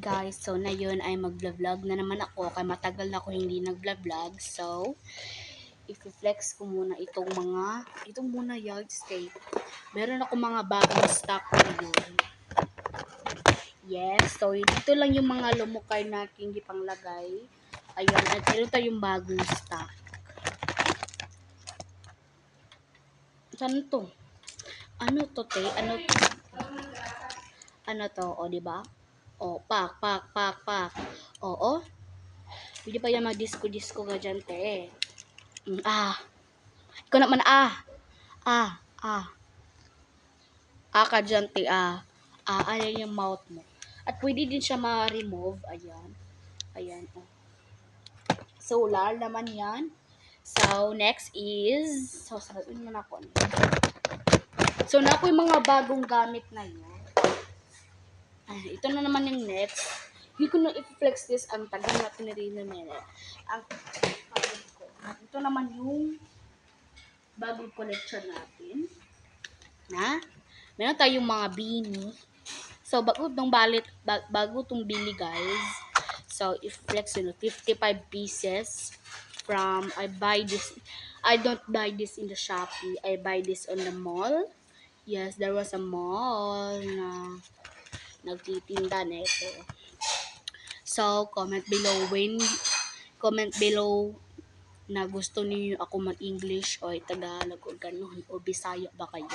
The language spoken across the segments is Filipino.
Guys, so na yun ay mag-vlog na naman ako kaya matagal na ako hindi nag-vlog. So, i-flex ko muna itong muna yardstick. Meron ako mga bagong stock ngayon. Yes, so dito lang yung mga lumukay na hindi panglagay. Ayan, at meron tayong bagong stock. Saan to? Ano to, te? Ano to? O, diba? O, pak. Oo. Pwede pa yan mag-disco-disco ka dyan, te. Ikaw naman, Ah. Ka dyan, te, Ayan yung mouth mo. At pwede din siya ma-remove. Ayan, oh. Solar naman yan. So, next is, sarapin mo na ako. So, na po yung mga bagong gamit na yun. Ito na naman yung next. Hindi ko na i-flex this ang tagal na pinarino nila. Ito naman yung bagong collection natin. Meron tayong mga beanie. So, bago itong bili, guys. So, i-flex yun, 55 pieces from, I don't buy this in the Shopee. I buy this on the mall. Yes, there was a mall na nagtitinda na ito. So, comment below na gusto niyo ako mag-English o Tagalog o ganun o Bisaya ba kayo.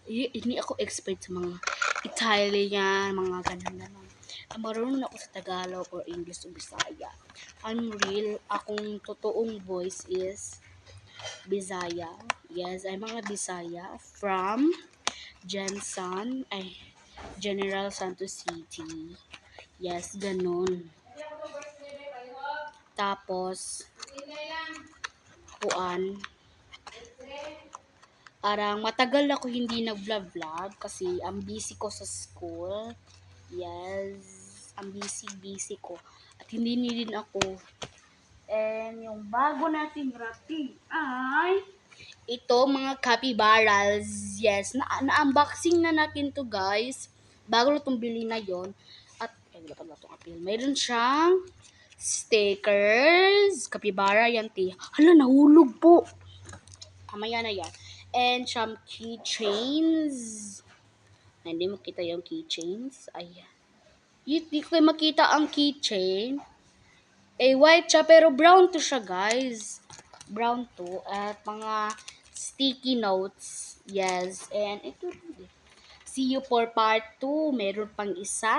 Hindi ako expert sa mga Italian, mga ganun. Marunong ako sa Tagalog or English o Bisaya. Akong totoong voice is Bisaya. Yes, ay mga Bisaya from General Santos City. Yes, ganun. Tapos, matagal ako hindi nag-vlog kasi ang busy ko sa school. Yes, ang busy ko. At hindi din ako. And yung bago nating rating ay ito, mga capybaras. Yes, na-unboxing na natin to, guys. Bago na itong bili na yon. At, mayroon siyang stickers. Capybara yan, te. Hala, nahulog po. Kamaya na yan. And some keychains. Hindi mo kita yung keychains. Ayan. Hindi ko makita ang keychain. White siya, pero brown to siya, guys. Brown to. At mga sticky notes. Yes. And ito. See you for part 2. Meron pang isa.